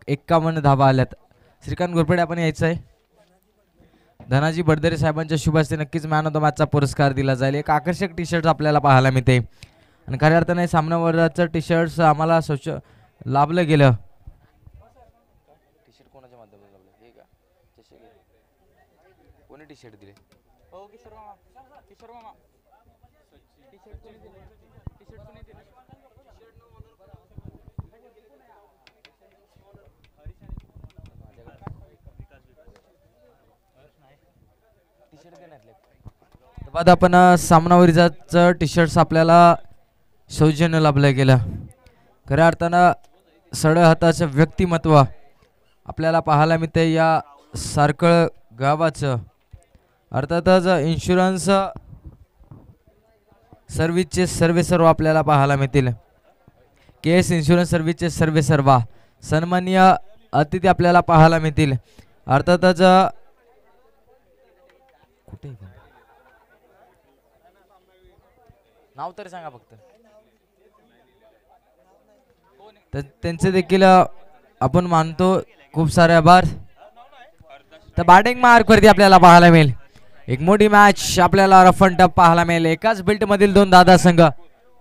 51 धावा आल्यात. श्रीकांत घोरपडे आपण यायचं आहे. धनाजी बडदरे साहेबांच्या शुभ हस्ते नक्कीच मॅन ऑफ द मॅचचा पुरस्कार दिला जाईल. एक आकर्षक टी शर्ट आपल्याला पाहायला मिळते आणि खऱ्या अर्थाने सामनावरचं टी शर्ट आम्हाला लाभलं गेलं. टी शर्ट कोणाच्या माध्यमातून लाभलं हे का कोणी टी शर्ट दिले? हो किशोर मामा. किशोर मामा टी शर्ट कोणी दिले? टी शर्ट कोणी दिले? बाद आपण सामनावरीचं टी शर्ट्स आपल्याला सौजन्य लाभलं गेलं. खऱ्या अर्थानं सड हाताचं व्यक्तिमत्व आपल्याला पाहायला मिळते या सारकळ गावाचं. अर्थातच इन्शुरन्स सर्व्हिसचे सर्व आपल्याला पाहायला मिळतील. केएस इन्शुरन्स सर्व्हिसचे सर्व सन्माननीय अतिथी आपल्याला पाहायला मिळतील. अर्थातच कुठे नाव तर सांगा फक्त. त्यांचे देखील आपण मानतो खूप सारे आभार. तर बॅटिंग मार्कवरती आपल्याला पाहायला मिळेल एक मोठी मॅच आपल्याला रफ अँड टफ पाहायला मिळेल. एकाच बेल्ट मधील दोन दादा संघ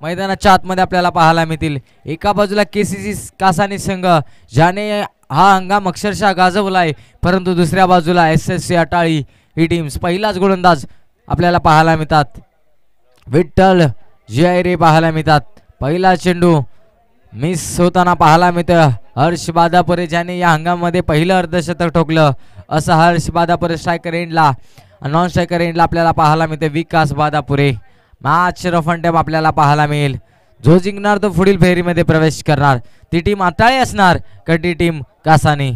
मैदानाच्या आतमध्ये आपल्याला पाहायला मिळतील. एका बाजूला केसीसी कासानी संघ ज्याने हा हंगाम अक्षरशः गाजवलाय, परंतु दुसऱ्या बाजूला SSC अटाळी ही टीम्स पहिलाच गोलंदाज आपल्याला पाहायला मिळतात. विठ्ठल जयरे पाहायला मिळतात. पहिला चेंडू मिस होताना पाहायला मिळतं. हर्ष बादापुरे ज्याने या हंगामामध्ये पहिलं अर्धशतक ठोकलं असं हर्ष बादापुरे स्ट्रायकर एंडला. नॉन स्ट्रायकर एंडला आपल्याला पाहायला मिळते विकास बादापुरे. मॅच रफ अँड टफ आपल्याला पाहायला मिळेल. जो जिंकणार तो पुढील फेरीमध्ये प्रवेश करणार. ती टीम अटाळी असणार का ती टीम कासानी.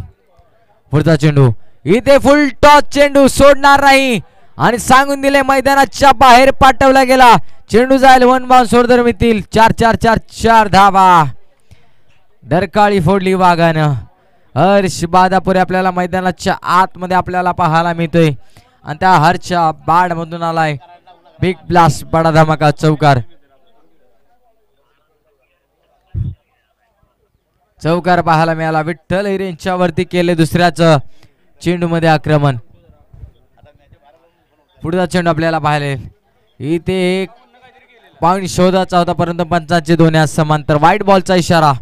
पुढचा चेंडू इथे फुल टॉस चेंडू सोडणार नाही आणि सांगून दिले मैदानाच्या बाहेर पाठवला गेला. चेंडू जाईल वन बाउंड सोडदर मिळतील. 4 धावा. डरकाळी फोडली वाघानं. हर्ष बादापुरे आपल्याला मैदानाच्या आतमध्ये आपल्याला पाहायला मिळतोय आणि त्या हर्षच्या बाड मधून आलाय बिग ब्लास्ट बडा धमाका चौकार. चौकार पाहायला मिळाला. विठ्ठल हिरेंच्या वरती केले दुसऱ्याच चेंडू मध्ये आक्रमण. पुढचा चेंडू आपल्याला पाहायला इथे एक पॉइंट शोधाचा होता, परंतु पंचांचे दोन्ही समांतर. वाईट बॉलचा इशारा.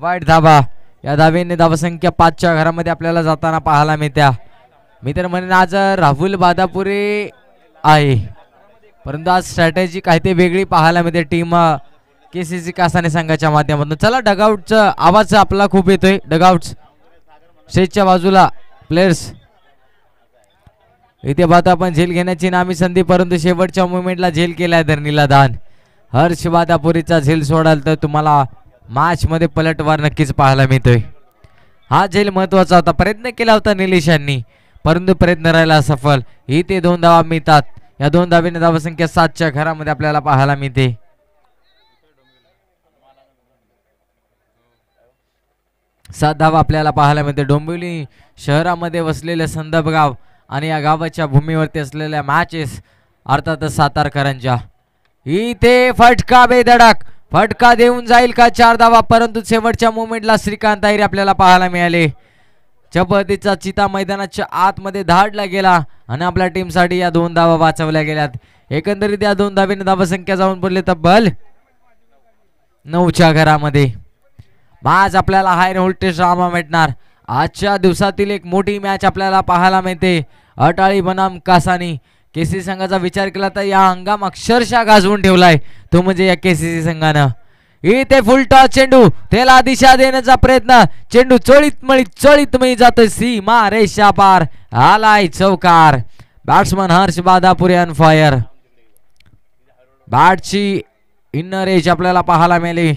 वाईट धावा. या धावेने धावसंख्या 5च्या घरामध्ये आपल्याला जाताना पाहायला मिळत्या. मी तर म्हणेन आज राहुल बादापुरे आहे, परंतु आज स्ट्रॅटेजी काही ते वेगळी पाहायला मिळते टीम केसीसी कासाने संघाच्या माध्यमातून. चला डगआउटचा आवाज आपला खूप येतोय. डगआउट स्टेजच्या बाजूला प्लेयर्स इथे पाहता आपण झेल घेण्याची नामी संधी, परंतु शेवटच्या मुवमेंटला झेल केलाय धरणीला दान. हर्ष बादापुरीचा झेल सोडाल तर तुम्हाला मॅच मध्ये पलटवार नक्कीच पाहायला मिळतोय. हा झेल महत्वाचा होता. प्रयत्न केला होता निलेश यांनी, परंतु प्रयत्न राहिला सफल. इथे 2 धावा मिळतात. या 2 धावेने धावसंख्या 7च्या घरामध्ये आपल्याला पाहायला मिळते. 7 धावा आपल्याला पाहायला मिळते. डोंबिवली शहरामध्ये वसलेले संदर्भ गाव आणि या गावाच्या भूमीवरती असलेल्या मॅचेस अर्थातच सातारकरांच्या. इथे फटका बेधडक फटका देऊन जाईल का 4 धावा, परंतु शेवटच्या मोमेंटला श्रीकांत अहिरे आपल्याला पाहायला मिळाले. चपतीचा चिता मैदानाच्या आतमध्ये धाडला गेला आणि आपल्या टीमसाठी या 2 धावा वाचवल्या गेल्यात. एकंदरीत या 2 धावेने धावसंख्या जाऊन पडले तब्बल 9च्या घरामध्ये. आज आपल्याला हाय व्होल्टेज ड्रामा भेटणार. आजच्या दिवसातील एक मोठी मॅच आपल्याला पाहायला मिळते. अटाळी बनाम कासानी. केसीसी संघाचा विचार केला तर या हंगाम अक्षरशः गाजवून ठेवलाय तो म्हणजे या केसीसी संघानं. इथे फुल टॉस चेंडू त्याला दिशा देण्याचा प्रयत्न. चेंडू चोळीत मळी जातोय सीमा रेषा पार. आलाय चौकार. Batsman Harsh Badapure on fire. बॅटची इनर एज आपल्याला पाहायला मिळाली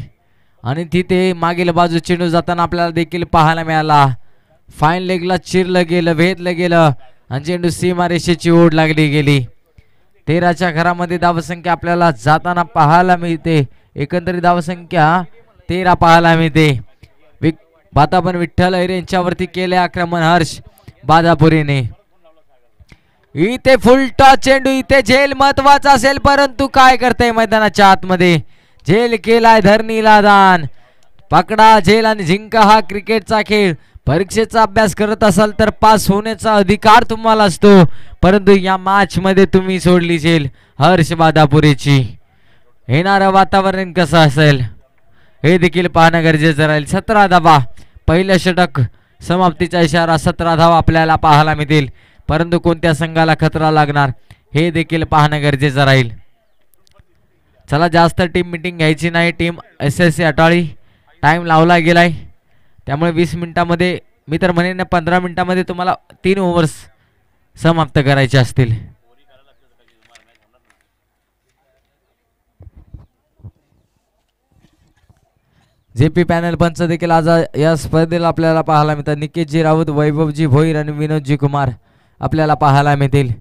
आणि तिथे मागील बाजू चेंडू जाताना आपल्याला देखील पाहायला मिळाला. फाईन लेगला चिरलं गेलं, भेदलं गेलं आणि चेंडू सीमा रेषेची ओढ लागली गेली. 13च्या घरामध्ये धावसंख्या आपल्याला जाताना पाहायला मिळते. एकंदरीत धावसंख्या 13 पाहायला मिळते. बातापन विठ्ठल अहिरे यांच्यावरती केले आक्रमण हर्ष बादापुरेने. इथे फुल टॉस चेंडू. इथे झेल महत्वाचा असेल, परंतु काय करते मैदानाच्या आतमध्ये झेल केलाय धरणीला दान. पकडा झेल आणि जिंका हा क्रिकेटचा खेळ. परीक्षेचा अभ्यास करत असाल तर पास होण्याचा अधिकार तुम्हाला असतो, परंतु या मॅच मध्ये तुम्ही सोडली जेल हर्ष बादापुरेची. येणारं वातावरण कसं असेल हे देखील पाहणं गरजेचं राहील. 17 धावा पहिलं षटक समाप्तीचा इशारा. 17 धावा आपल्याला पाहायला मिळतील, परंतु कोणत्या संघाला खतरा लागणार हे देखील पाहणं गरजेचं राहील. चला जास्त टीम मीटिंग घ्यायची नाही. टीम SSC अटाळी टाइम लावला गेलाय, त्यामुळे 20 मिनिटांमध्ये मी तर म्हणेन 15 मिनिटांमध्ये तुम्हाला 3 ओव्हर्स समाप्त करायचे असतील. JP पॅनल पंच देखील आज या स्पर्धेला आपल्याला पाहायला मिळतात. निकेशजी राऊत, वैभवजी भोईर आणि विनोदजी कुमार आपल्याला पाहायला मिळतील.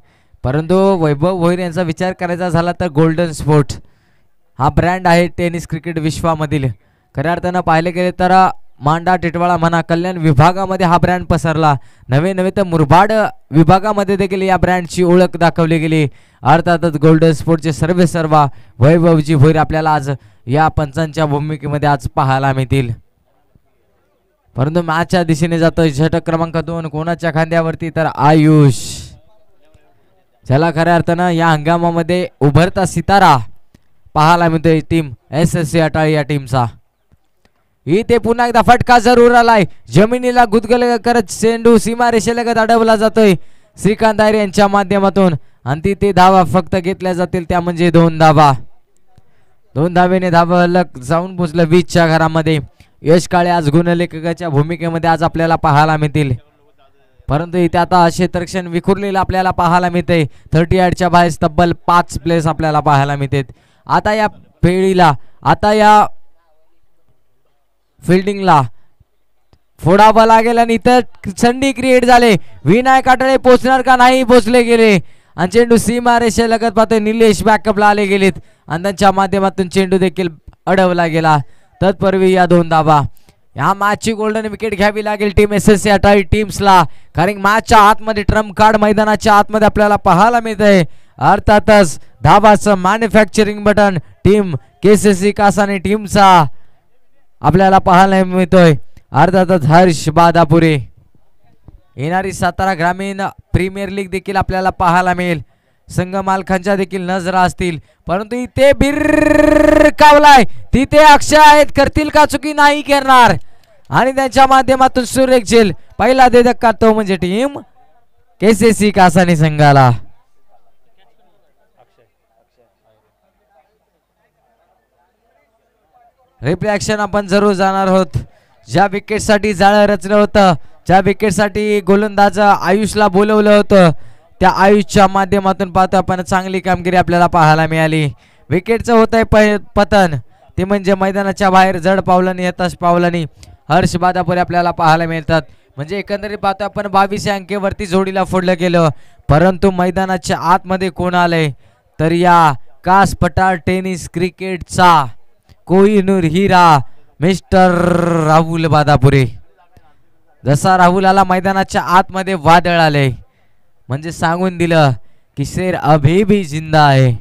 परंतु वैभव भोईर यांचा विचार करायचा झाला तर गोल्डन स्पोर्ट हा ब्रँड आहे टेनिस क्रिकेट विश्वामधील. खऱ्या अर्थानं पाहिले गेले तर मांडा टिटवाळा म्हणा कल्याण विभागामध्ये हा ब्रँड पसरला. नवे नवे तर मुरबाड विभागामध्ये देखील या ब्रँडची ओळख दाखवली गेली. अर्थातच गोल्डन स्पोर्टचे सर्वेसर्वा वैभवजी भोईर आपल्याला आज या पंचांच्या भूमिकेमध्ये आज पाहायला मिळतील. परंतु मॅचच्या दिशेने जातोय षटक क्रमांक 2 कोणाच्या खांद्यावरती तर आयुष. चला खऱ्या अर्थानं या हंगामामध्ये उभरता सितारा पाहायला मिळतोय टीम SSC अटाळी या टीमचा. इथे पुन्हा एकदा फटका जरूर आलाय. जमिनीला गुदगल करत चेंडू सीमारेषेलगत अडवला जातोय श्रीकांत आयर यांच्या माध्यमातून आणि तिथे धावा फक्त घेतल्या जातील त्या म्हणजे 2 धावा. 2 धावेने धावा जाऊन पोचलं 20च्या घरामध्ये. यश काळे आज गुणलेखकाच्या भूमिकेमध्ये आज आपल्याला पाहायला मिळतील, परंतु इथे आता क्षेत्ररक्षण विखुरलेलं आपल्याला पाहायला मिळते. 38च्या बाहेर तब्बल 5 प्लेस आपल्याला पाहायला मिळतात. आता या फेळीला आता या फिल्डिंगला फोडावं लागेल आणि इथं संधी क्रिएट झाले. विनायक आठवले पोचणार का नाही, पोचले गेले आणि चेंडू सीमारेषे लगत पाहतोय निलेश बॅकअपला आले गेलेत आणि त्यांच्या माध्यमातून चेंडू देखील अडवला गेला. तत्पूर्वी या 2 धावा. या मॅचची गोल्डन विकेट घ्यावी लागेल टीम SSC अटाळी टीम्सला, कारण मॅचच्या आतमध्ये ट्रम्प कार्ड मैदानाच्या आतमध्ये आपल्याला पाहायला मिळतंय. अर्थातच धावाचं manufacturing button team KCC Kasani टीमचा आपल्याला पाहायला मिळतोय. अर्थातच हर्ष बादापुरे. येणारी सातारा ग्रामीण प्रीमियर लीग देखील आपल्याला पाहायला मिळेल. संघ मालकांच्या देखील नजरा असतील, परंतु इथे बिरकावलाय तिथे अक्षय आहेत, करतील का चुकी नाही करणार आणि त्यांच्या माध्यमातून सुरेख झेल. पहिला धक्का तो म्हणजे टीम KCC कासानी संघाला. रिफ्लॅक्शन आपण जरूर जाणार आहोत. ज्या विकेटसाठी जाळं रचलं होतं, ज्या विकेटसाठी गोलंदाज आयुषला बोलवलं होतं, त्या आयुषच्या माध्यमातून पाहतो आपण चांगली कामगिरी आपल्याला पाहायला मिळाली. विकेटचं होत आहे पतन, ते म्हणजे मैदानाच्या बाहेर जड पावलांनी यश पावलांनी हर्ष बादापुरे आपल्याला पाहायला मिळतात. म्हणजे एकंदरीत पाहतो आपण 22 अंकेवरती जोडीला फोडलं गेलं, परंतु मैदानाच्या आतमध्ये कोण आलंय तर या कास पठार टेनिस क्रिकेटचा कोहिनूर हिरा मिस्टर राहुल बादापुरे. जसा राहुल आला मैदानाच्या आतमध्ये वादळ आले, म्हणजे सांगून दिलं की शेर अभी भी जिंदा आहे.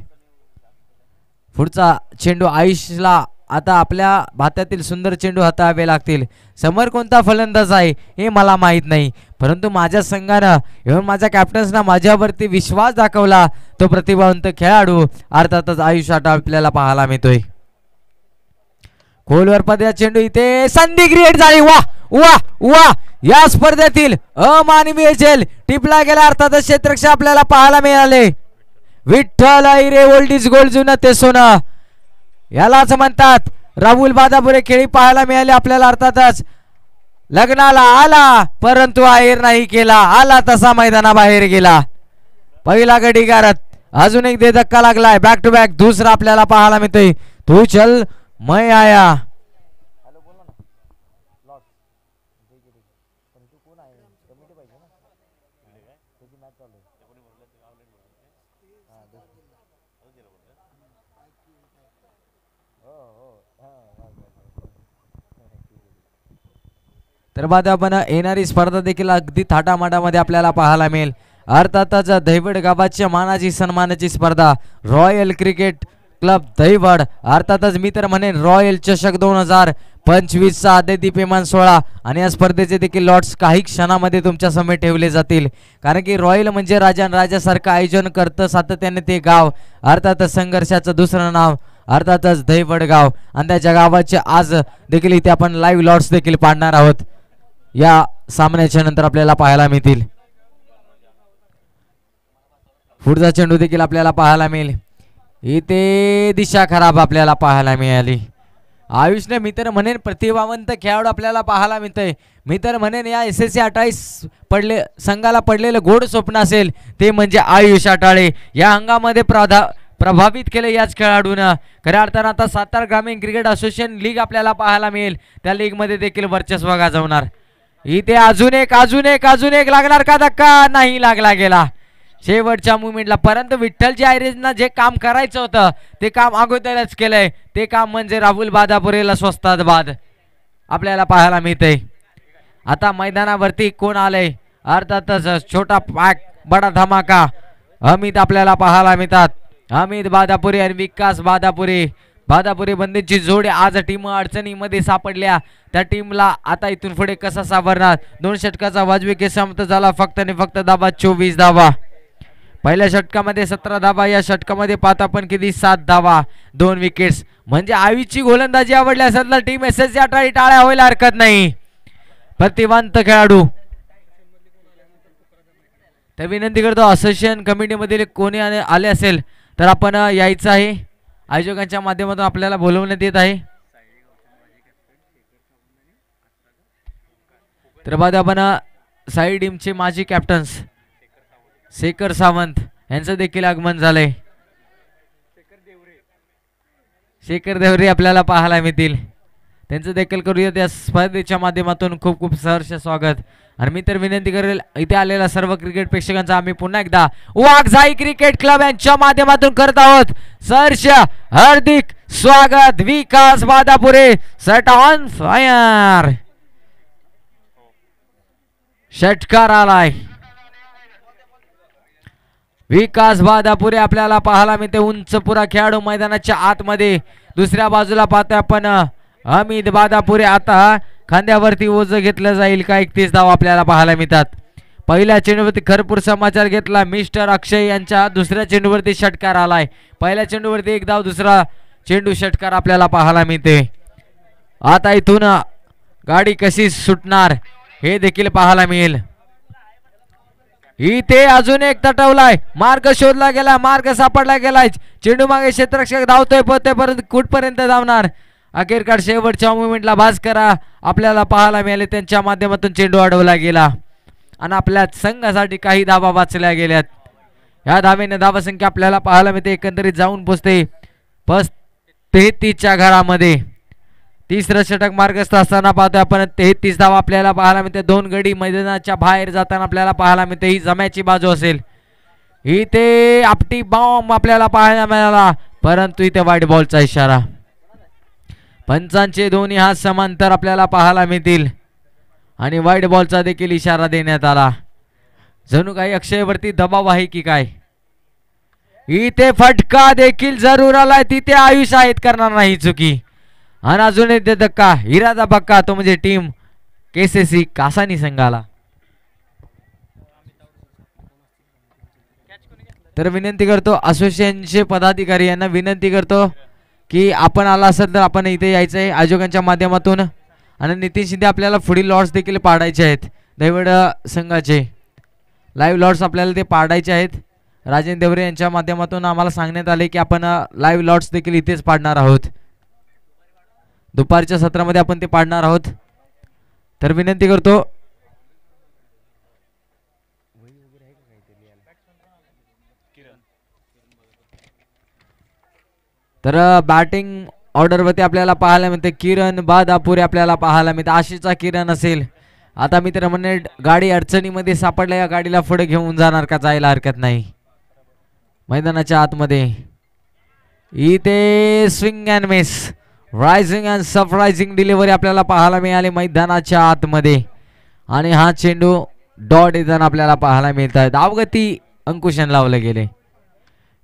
पुढचा चेंडू आयुषला आता आपल्या भात्यातील सुंदर चेंडू हाताळावे लागतील. समोर कोणता फलंदाज आहे हे मला माहित नाही, परंतु माझ्या संघानं एवढं माझ्या कॅप्टन्सना माझ्यावरती विश्वास दाखवला तो प्रतिभावंत खेळाडू अर्थातच आयुष आता आपल्याला पाहायला मिळतोय. खोलवर पद्या चेंडू इथे संधी क्रिएट झाली. वा वा वा, या स्पर्धेतील अमानवीय झेल टिपला गेला. अर्थातच क्षेत्ररक्षण आपल्याला पाहायला मिळाले. विठ्ठल आईरे ओल्ड इज गोल्ड, जुनं ते सोनं यालाच म्हणतात. राहुल बादापुरे खेळी पाहायला मिळाले आपल्याला. अर्थातच लग्नाला आला परंतु आहेर नाही केला, आला तसा मैदानाबाहेर गेला. पहिला गडी गारत अजून एक दे धक्का लागलाय. बॅक टू बॅक दुसरा आपल्याला पाहायला मिळतोय. तू चल मैं आया. तर बाद आपण येणारी स्पर्धा देखील अगदी थाटामाटामध्ये आपल्याला पाहायला मिळेल. अर्थातच दैवड गावाच्या मानाची सन्मानाची स्पर्धा रॉयल क्रिकेट क्लब दैवड, अर्थातच मी तर म्हणेन रॉयल चषक 25चा आदिती पेमान 16 आणि या स्पर्धेचे देखील लॉट्स काही क्षणामध्ये तुमच्या समोर ठेवले जातील. कारण की रॉयल म्हणजे राजा, राजासारखं आयोजन करतं सातत्याने ते गाव, अर्थातच संघर्षाचं दुसरं नाव अर्थातच दहिवड गाव. आणि त्याच्या गावाचे आज देखील इथे आपण लाईव्ह लॉट्स देखील पाडणार आहोत. या सामन्याच्या नंतर आपल्याला पाहायला मिळतील. पुढचा चेंडू देखील आपल्याला पाहायला मिळेल. इथे दिशा खराब आपल्याला पाहायला मिळाली. आयुषने मी तर म्हणेन प्रतिभावंत खेळाडू आपल्याला पाहायला मिळतंय. मी तर म्हणेन या SSC 28 संघाला पडलेलं गोड स्वप्न असेल ते म्हणजे आयुष अटाळे. या अंगामध्ये प्रभावित केले याच खेळाडूनं. खऱ्या अर्थानं आता सातारा ग्रामीण क्रिकेट असोसिएशन लीग आपल्याला पाहायला मिळेल. त्या लीगमध्ये देखील वर्चस्व गाजवणार. इथे अजून एक लागणार का धक्का? नाही लागला गेला शेवटच्या मुवमेंटला. परंतु विठ्ठलजी आयरेजना जे काम करायचं होतं ते काम अगोदरच केलंय. ते काम म्हणजे राहुल बादापुरेला स्वस्तात बाद आपल्याला पाहायला मिळतंय. आता मैदानावरती कोण आलंय? अर्थातच छोटा पाक बडा धमाका अमित आपल्याला पाहायला मिळतात. अमित बादापुरे आणि विकास बादापुरे बंदीची जोडी आज टीम अडचणीमध्ये सापडल्या. त्या टीमला आता इथून पुढे कसा सावरणार? 2 षटकाचा वाजवी समाप्त झाला. फक्त आणि फक्त धावा 24 धावा. पहिल्या षटकामध्ये 17 धावा. या षटकामध्ये पाहता आपण किती 7 धावा 2 विकेट्स. म्हणजे आयुषची गोलंदाजी आवडली असेल तर टीम SSC 28 टाळ्या व्हायला हरकत नाही. प्रतिभावंत खेळाडू. तर विनंती करतो असोसिएशन कमिटीमधील कोणी आले असेल तर आपण यायचं आहे. आयोजकांच्या माध्यमातून आपल्याला बोलवण्यात येत आहे. तर बाद आपण साई टीमचे माजी कॅप्टन्स शेखर सावंत यांचं देखील आगमन झालंय. शेखर देवरे आपल्याला पाहायला मिळतील. त्यांचं देखील करूया त्या स्पर्धेच्या माध्यमातून खूप खूप सहर्ष स्वागत. आणि मी तर विनंती करेल इथे आलेल्या सर्व क्रिकेट प्रेक्षकांचा आम्ही पुन्हा एकदा वाघजाई क्रिकेट क्लब यांच्या माध्यमातून करत आहोत सहर्ष हार्दिक स्वागत. विकास बादापुरे सेट ऑन फायर. षटकार आलाय. विकास बादापुरे आपल्याला पाहायला मिळते. उंच पुरा खेळाडू मैदानाच्या आतमध्ये. दुसऱ्या बाजूला पाहतोय आपण अमित बादापुरे. आता खांद्यावरती ओझ घेतलं जाईल का? 31 धावा आपल्याला पाहायला मिळतात. पहिल्या चेंडूवरती भरपूर समाचार घेतला मिस्टर अक्षय यांच्या. दुसऱ्या चेंडूवरती षटकार आलाय. पहिल्या चेंडूवरती 1 धाव, दुसरा चेंडू षटकार आपल्याला पाहायला मिळते. आता इथून गाडी कशी सुटणार हे देखील पाहायला मिळेल. इथे अजून एक तटवलाय. मार्ग शोधला गेला, मार्ग सापडला गेलाय. चेंडू मागे क्षेत्ररक्षक धावतोय पोहतोय परंतु कुठपर्यंत धावणार? अखेरकार शेवटच्या मुवमेंटला भास्करा आपल्याला पाहायला मिळाले. त्यांच्या माध्यमातून चेंडू अडवला गेला आणि आपल्या संघासाठी काही धावा वाचल्या गेल्यात. या धावेने धावसंख्या आपल्याला पाहायला मिळते एकंदरीत जाऊन पोचते 33च्या घरामध्ये. तिसरं षटक मार्गस्थ असताना पाहतोय आपण 33 धावा आपल्याला पाहायला मिळते. 2 गडी मैदानाच्या बाहेर जाताना आपल्याला पाहायला मिळते. ही जम्याची बाजू असेल. इथे आपटी बॉम्ब आपल्याला पाहायला मिळाला परंतु इथे वाईट बॉलचा इशारा. पंचांचे दोन्ही हात समांतर आपल्याला पाहायला मिळतील आणि वाईट बॉलचा देखील इशारा देण्यात आला. जणू काही अक्षयवरती दबाव आहे की काय? इथे फटका देखील जरूर आलाय. तिथे आयुष आहेत करणार नाही चुकी. आणि अजून एक धक्का हिराचा बक्का तो म्हणजे टीम KCC कासानी संघाला. तर विनंती करतो असोसिएशनचे पदाधिकारी यांना विनंती करतो की आपण आला असेल तर आपण इथे यायचं आहे आयोजकांच्या माध्यमातून. आणि नितीन शिंदे आपल्याला पुढील लॉट्स देखील पाडायचे आहेत. दहिवड संघाचे लाईव्ह लॉट्स आपल्याला ते पाडायचे आहेत. राजेंद्र देवरे यांच्या माध्यमातून आम्हाला सांगण्यात आले की आपण लाईव्ह लॉट्स देखील इथेच पाडणार आहोत. दुपारच्या सत्रामध्ये आपण ते पाडणार आहोत. तर विनंती करतो तर बॅटिंग ऑर्डरवरती आपल्याला पाहायला मिळते किरण बादापुरे आपल्याला पाहायला मिळते. आशीचा किरण असेल. आता मी तर म्हणणे गाडी अडचणीमध्ये सापडल्या. या गाडीला पुढे घेऊन जाणार का? जायला हरकत नाही. मैदानाच्या आतमध्ये इथे swing and miss rising and surprising delivery आपल्याला पाहायला मिळाली मैदानाच्या आतमध्ये. आणि हा चेंडू डॉट येताना आपल्याला पाहायला मिळत आहे. धावगती अंकुशन लावले गेले.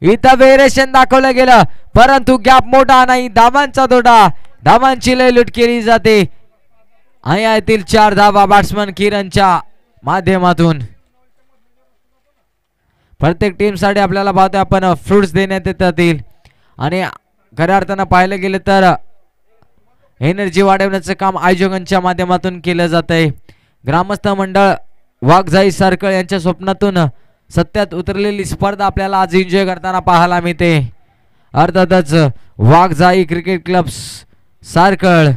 इथं वेरिएशन दाखवलं गेलं परंतु गॅप मोठा नाही. धावांचा तोटा धावांची लय लूट केली जाते आणि यातील 4 धावा बॅट्समन किरणच्या माध्यमातून. प्रत्येक टीम साठी आपल्याला पाहतोय आपण फ्रुट्स देण्यात येतील आणि खऱ्या अर्थानं पाहायला गेलं तर एनर्जी वाढवण्याचं काम आयोजकांच्या माध्यमातून केलं जात आहे. ग्रामस्थ मंडळ वाघजाई सर्कल यांच्या स्वप्नातून सत्यात उतरलेली स्पर्धा आपल्याला आज एन्जॉय करताना पाहायला मिळते. अर्थातच वाघजाई क्रिकेट क्लब सर्कल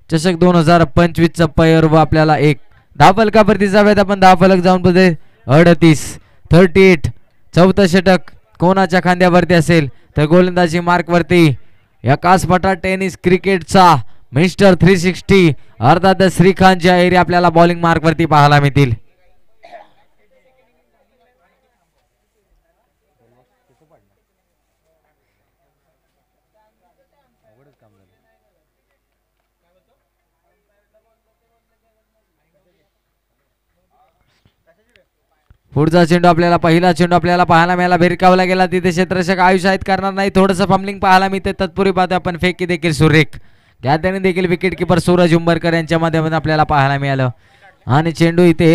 चषक 2025 चा पर्व आपल्याला एक धावफलकावरती जाऊयात आपण. धावफलक जाऊन बघे 38 चौथं षटक कोणाच्या खांद्यावरती असेल तर गोलंदाजी मार्क वरती या कासपटा टेनिस क्रिकेटचा मिस्टर 360 अर्थातच श्रीकांत जाहिरी आपल्याला बॉलिंग मार्क वरती पाहायला मिळतील. पुढचा चेंडू आपल्याला पहिला चेंडू आपल्याला पाहायला मिळाला. भिरकावला गेला तिथे क्षेत्ररक्षक आयुष आहेत करणार नाही. थोडंसं फंबलिंग पाहायला मिळते. तत्पूर्वी पाहतोय आपण फेकी देखील सुरेख त्याने देखील विकेट किपर सूरज उंबरकर यांच्या माध्यमातून आपल्याला पाहायला मिळालं आणि चेंडू इथे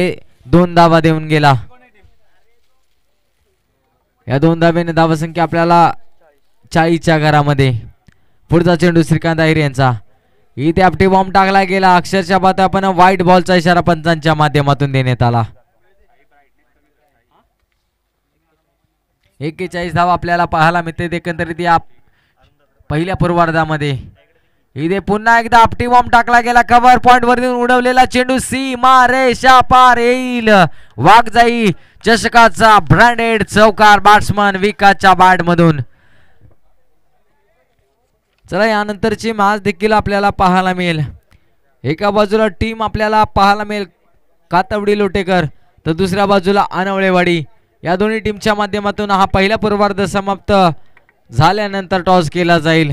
2 धावा देऊन गेला. या 2 धावेने धावसंख्या आपल्याला 40च्या घरामध्ये. पुढचा चेंडू श्रीकांत अहिर यांचा इथे आपटी बॉम्ब टाकला गेला. अक्षरशः पाहतोय आपण व्हाईट बॉलचा इशारा पंचांच्या माध्यमातून देण्यात आला. 41 धावा आपल्याला पाहायला मिळते एकंदरीत या पहिल्या पूर्वार्धामध्ये. इथे पुन्हा एकदा आपटी बॉम्ब टाकला गेला. कव्हर पॉइंट वरून उडवलेला चेंडू सीमा रेषा पार येईल. वाघजाई चषकाचा ब्रँडेड चौकार बॅट्समन विकासच्या बॅट मधून. चला यानंतरची मॅच देखील आपल्याला पाहायला मिळेल. एका बाजूला टीम आपल्याला पाहायला मिळेल कातवडी लोटेकर तर दुसऱ्या बाजूला अनवळेवाडी. या दोन्ही टीमच्या माध्यमातून हा पहिला पूर्वार्ध समाप्त झाल्यानंतर टॉस केला जाईल.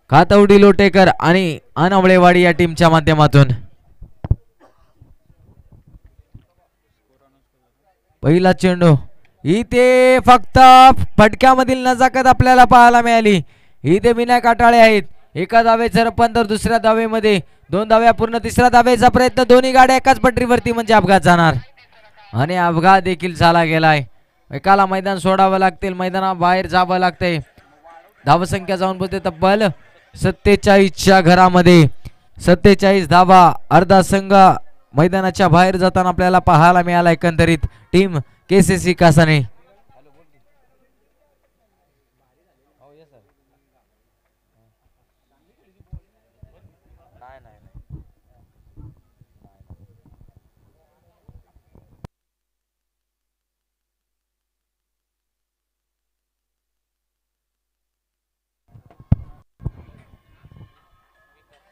कातवडी लोटेकर आणि अनवळेवाडी या टीमच्या माध्यमातून. पहिला चेंडू इथे फक्त फटक्यामधील नजाकत आपल्याला पाहायला मिळाली. इथे विनायक काटाळे आहेत. एका धावेचं रपण तर दुसऱ्या धावेमध्ये 2 धाव्या पूर्ण. तिसऱ्या धावेचा प्रयत्न. दोन्ही गाड्या एकाच पटरीवरती म्हणजे अपघात जाणार आणि अपघात देखील झाला गेलाय. एकाला मैदान सोडावं लागतील. मैदानाबाहेर जावं लागतंय. धावसंख्या जाऊन बोलते तब्बल 47च्या घरामध्ये. 47 धावा अर्धा संघ मैदानाच्या बाहेर जाताना आपल्याला पाहायला मिळाला. एकंदरीत टीम केसीसी कासाने.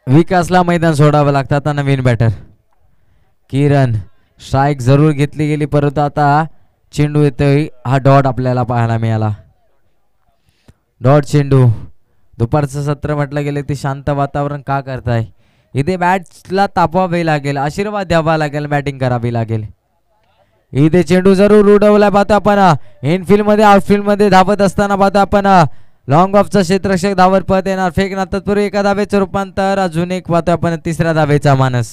विकासला मैदान सोडावं लागतं. आता नवीन बॅटर किरण. स्ट्राईक जरूर घेतली गेली परंतु आता चेंडू येतोय. हा डॉट आपल्याला पाहायला मिळाला. डॉट चेंडू. दुपारचं सत्र म्हटलं गेलं ते शांत वातावरण का करताय. इथे बॅट्सला तापवावे लागेल. आशीर्वाद द्यावा लागेल. बॅटिंग करावी लागेल. इथे चेंडू जरूर उडवला पाहतो आपण. इनफिल्ड मध्ये आउटफिल्ड मध्ये धावत असताना पाहतो आपण लॉंग ऑफचा क्षेत्ररक्षक धावत पळत येणार. फेकणार तत्पूर्वी एका धावेचं रूपांतर. अजून एक पाहतो आपण तिसऱ्या धावेचा मानस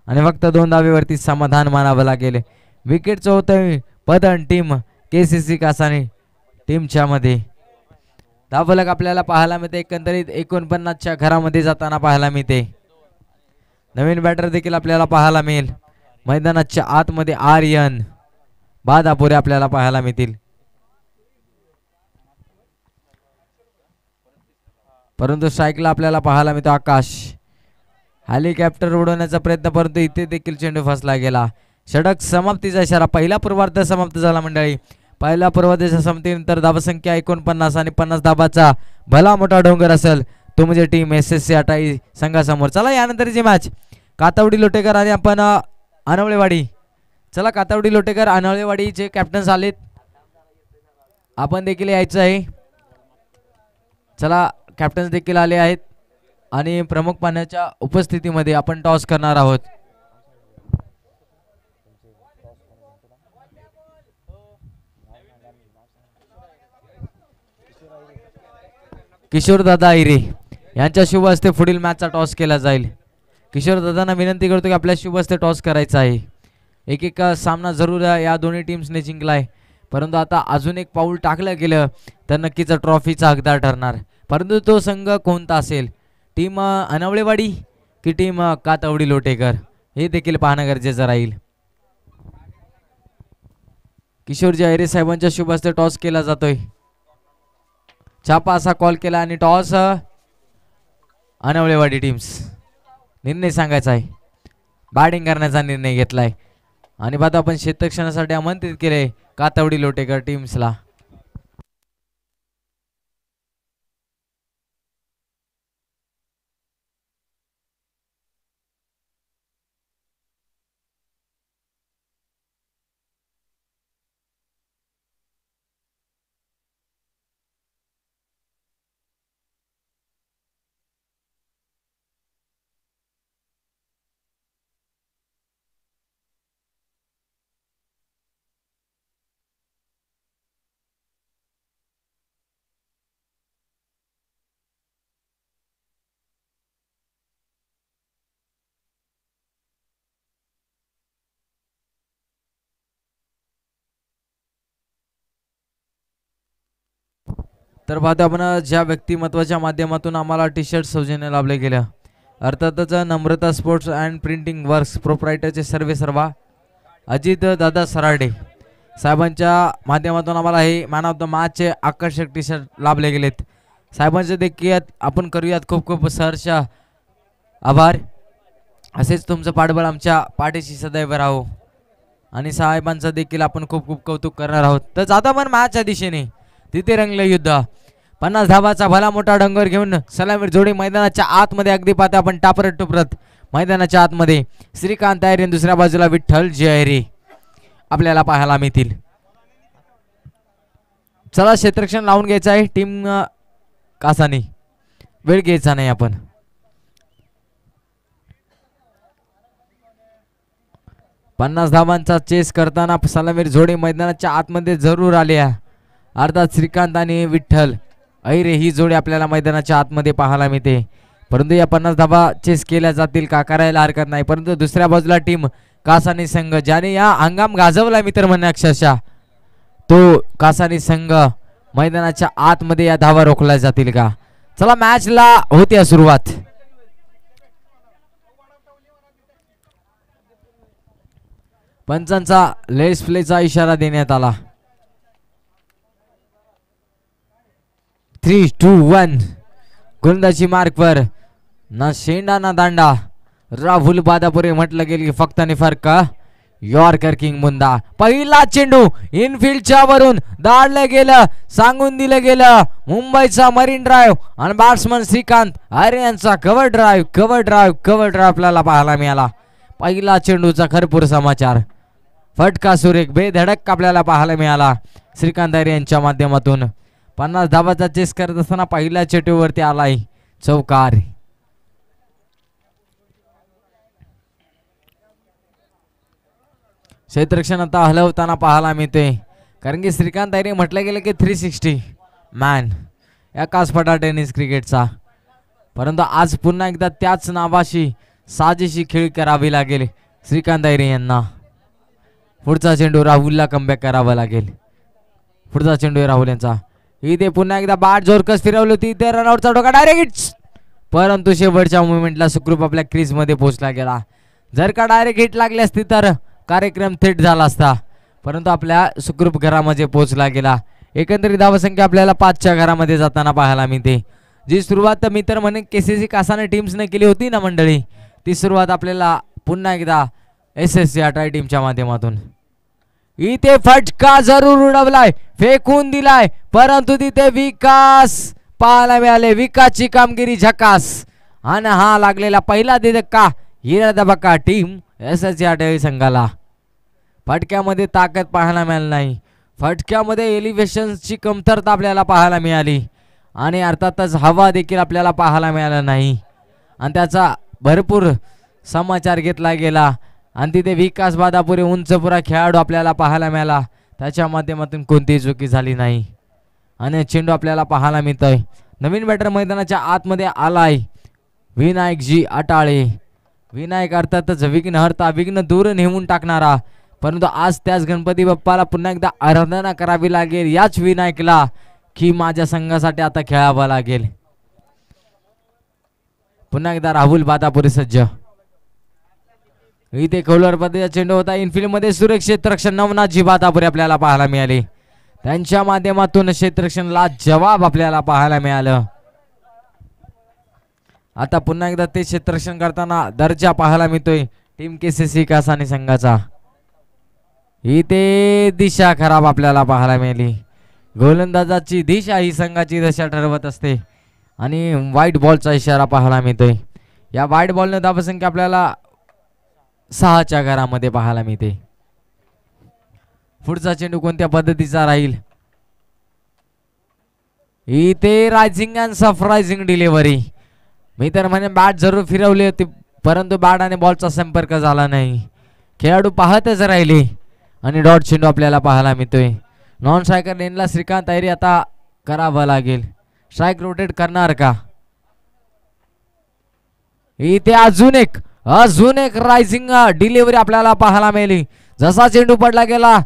आणि फक्त 2 धावेवरती समाधान मानावं लागेल. विकेटचं होतं पदन टीम केसीसी कासानी टीमच्या मध्ये. धावफलक आपल्याला पाहायला मिळते एकंदरीत 49च्या घरामध्ये जाताना पाहायला मिळते. नवीन बॅटर देखील आपल्याला पाहायला मिळेल. मैदानाच्या आतमध्ये आर्यन बादापुरे आपल्याला पाहायला मिळतील. परंतु स्ट्राईकला आपल्याला पाहायला मिळतो आकाश. हेलिकॉप्टर उडवण्याचा प्रयत्न परंतु इथे देखील चेंडू फसला गेला. षटक समाप्तीचा इशारा. पहिला पूर्वार्ध समाप्त झाला मंडळी. पहिल्या पूर्वार्धाच्या समाप्तीनंतर धावसंख्या 49 आणि 50 धाबाचा भला मोठा डोंगर असेल तो म्हणजे टीम SSC अटाई संघासमोर. चला यानंतरची मॅच कातवडी लोटेकर आणि आपण अनवळेवाडी. चला कातवडी लोटेकर अनवळेवाडीचे कॅप्टन्स आलेत. आपण देखील यायचं आहे. चला कॅप्टन्स देखील आले आहेत आणि प्रमुख पाण्याच्या उपस्थितीमध्ये आपण टॉस करणार आहोत. किशोर दादा आहिरे यांच्या शुभ हस्ते पुढील मॅचचा टॉस केला जाईल. किशोर दादांना विनंती करतो की आपल्या शुभ हस्ते टॉस करायचा आहे. एक एक सामना जरूर या दोन्ही टीम्सने जिंकलाय, परंतु आता अजून एक पाऊल टाकलं गेलं तर नक्कीच ट्रॉफीचा हकदार ठरणार. परंतु तो संघ कोणता असेल, टीम अनवळेवाडी की टीम कातवडी लोटेकर, हे देखील पाहणं गरजेचं राहील. किशोरजी अहिरे साहेबांच्या शुभ हस्ते टॉस केला जातोय. छापा असा कॉल केला आणि टॉस अनवळेवाडी टीम्स. निर्णय सांगायचा आहे, बॅटिंग करण्याचा निर्णय घेतलाय आणि आता आपण क्षेत्ररक्षणासाठी आमंत्रित केले कातवडी लोटेकर टीम्सला. तर पाहतो आपण ज्या व्यक्तिमत्वाच्या माध्यमातून आम्हाला टी शर्ट सौजन्य लाभले गेलं, अर्थातच नम्रता स्पोर्ट्स अँड प्रिंटिंग वर्क्स प्रोप्रायटरचे सर्वेसर्वा अजित दादा सराडे साहेबांच्या माध्यमातून आम्हाला हे मॅन ऑफ द मॅचचे आकर्षक टी शर्ट लाभले गेलेत. साहेबांचे देखील आपण करूयात खूप खूप सहर्ष आभार. असेच तुमचं पाठबळ आमच्या पाठीशी सदैव राहो आणि साहेबांचं देखील आपण खूप खूप कौतुक करणार आहोत. तर जाता पण मॅचच्या दिशेने तिथे रंगलं युद्ध. 50 धावाचा भला मोठा डोंगर घेऊन सलामीर जोडी मैदानाच्या आतमध्ये अगदी पाहता आपण टापरत टुपरत मैदानाच्या आतमध्ये श्रीकांत अहिरे, दुसऱ्या बाजूला विठ्ठल जी अहिरे आपल्याला पाहायला मिळतील. चला क्षेत्ररक्षण लावून घ्यायचं आहे टीम कासानी, वेळ घ्यायचा नाही आपण. पन्नास धावांचा चेस करताना सलामीर जोडी मैदानाच्या आतमध्ये जरूर आल्या. अर्थात श्रीकांत आणि विठ्ठल अहिरे ही जोडी आपल्याला मैदानाच्या आतमध्ये पाहायला मिळते. परंतु या 50 धावा चेस केल्या जातील का, करायला हरकत नाही. परंतु दुसऱ्या बाजूला टीम कासानी संघ ज्याने या हंगाम गाजवला मित्र म्हणणे अक्षरशः, तो कासानी संघ मैदानाच्या आतमध्ये या धावा रोखल्या जातील का. चला मॅचला होती सुरुवात. पंचांचा लेस प्लेचा इशारा देण्यात आला. 3, 2, 1 गोलंदाजी मार्कवर. ना शेंडा ना दांडा, राहुल बादापुरे म्हटलं गेलं की फक्त आणि फरक यॉर्कर किंग मुंदा. पहिला चेंडू इनफिल्डच्या वरून दाडलं गेलं, सांगून दिलं गेलं मुंबईचा मरीन ड्राईव्ह आणि बॅट्समन श्रीकांत अरे यांचा कव्हर ड्राईव्ह आपल्याला पाहायला मिळाला. पहिला चेंडूचा खरपूर समाचार, फटका सुरेख बेधडक आपल्याला पाहायला मिळाला श्रीकांत अरे यांच्या माध्यमातून. 50 धावाचा चेस करत असताना पहिल्या चेंडूवरती आलाय चौकार. क्षेत्ररक्षण आता हलवताना पाहायला मिळते, कारण की श्रीकांत अहिरे म्हटलं गेलं की 360 मॅन या कासपटा टेनिस क्रिकेटचा. परंतु आज पुन्हा एकदा त्याच नावाशी साजेशी खेळ करावी लागेल श्रीकांत अहिरे यांना. पुढचा चेंडू राहुलला कमबॅक करावा लागेल. पुढचा चेंडू राहुल यांचा. इथे पुन्हा एकदा बाट जोरकस फिरवली होती, इथे रनआउटचा डोका डायरेक्ट, परंतु शेवटच्या मुवमेंटला सुखरूप आपल्या क्रीज मध्ये पोहोचला गेला. जर का डायरेक्ट हिट लागली असती तर कार्यक्रम थेट झाला असता, परंतु आपल्या सुखरूप घरामध्ये पोहोचला गेला. एकंदरीत धावसंख्या आपल्याला 5च्या घरामध्ये जाताना पाहायला मिळते. जी सुरुवात मी तर म्हणे केसीसी कासाने टीम्सने केली होती ना मंडळी, ती सुरुवात आपल्याला पुन्हा एकदा एसएससी अटाई टीमच्या माध्यमातून. इथे फटका जरूर उडवलाय, फेकून दिलाय, परंतु तिथे विकास पाहायला मिळाले. विकासची कामगिरी झकास आणि हा लागलेला पहिला धक्का हिरा धबका टीम एसएससी अटाई संघाला. फटक्यामध्ये ताकद पाहायला मिळाली नाही, फटक्यामध्ये एलिव्हेशनची कमतरता आपल्याला पाहायला मिळाली आणि अर्थातच हवा देखील आपल्याला पाहायला मिळाला नाही आणि त्याचा भरपूर समाचार घेतला गेला. आणि तिथे विकास बादापुरे उंचपुरा खेळाडू आपल्याला पाहायला मिळाला, त्याच्या माध्यमातून कोणतीही चुकी झाली नाही आणि चेंडू आपल्याला पाहायला मिळतोय नवीन बॅटर मैदानाच्या आतमध्ये आलाय विनायकजी अटाळे. विनायक अर्थातच विघ्नहर्ता, विघ्न दूर नेऊन टाकणारा. परंतु आज त्याच गणपती बाप्पाला पुन्हा एकदा आराधना करावी लागेल याच विनायकला की माझ्या संघासाठी आता खेळावं लागेल. पुन्हा एकदा राहुल बादापुरी सज्ज. इथे कौलर पद्धतीचा चेंडू होता. इनफिल्ड मध्ये सुरक्षित क्षेत्ररक्षण नवनाथजी बादापुरी आपल्याला पाहायला मिळाले. त्यांच्या माध्यमातून क्षेत्ररक्षणला जवाब आपल्याला पाहायला मिळालं. आता पुन्हा एकदा ते क्षेत्ररक्षण करताना दर्जा पाहायला मिळतोय टीम केसीसी कासानी संघाचा. इथे दिशा खराब आपल्याला पाहायला मिळाली. गोलंदाजाची दिशा ही संघाची दिशा ठरवत असते आणि व्हाईट बॉलचा इशारा पाहायला मिळतोय. या व्हाईट बॉलने धावसंख्या आपल्याला 6च्या घरामध्ये पाहायला मिळते. पुढचा चेंडू कोणत्या पद्धतीचा राहील. इथे रायझिंग अँड सरप्रायझिंग डिलिव्हरी. मी तर म्हणे बॅट जरूर फिरवली होती परंतु बॅट आणि बॉलचा संपर्क झाला नाही. खेळाडू पाहतच राहिले आणि डॉट चेंडू आपल्याला पाहायला मिळतोय. नॉन स्ट्रायकर लेनला श्रीकांत अय्यर आता करावं लागेल. स्ट्राईक रोटेट करणार का. इथे अजून एक रायझिंग डिलिव्हरी आपल्याला पाहायला मिळाली. जसा चेंडू पडला गेला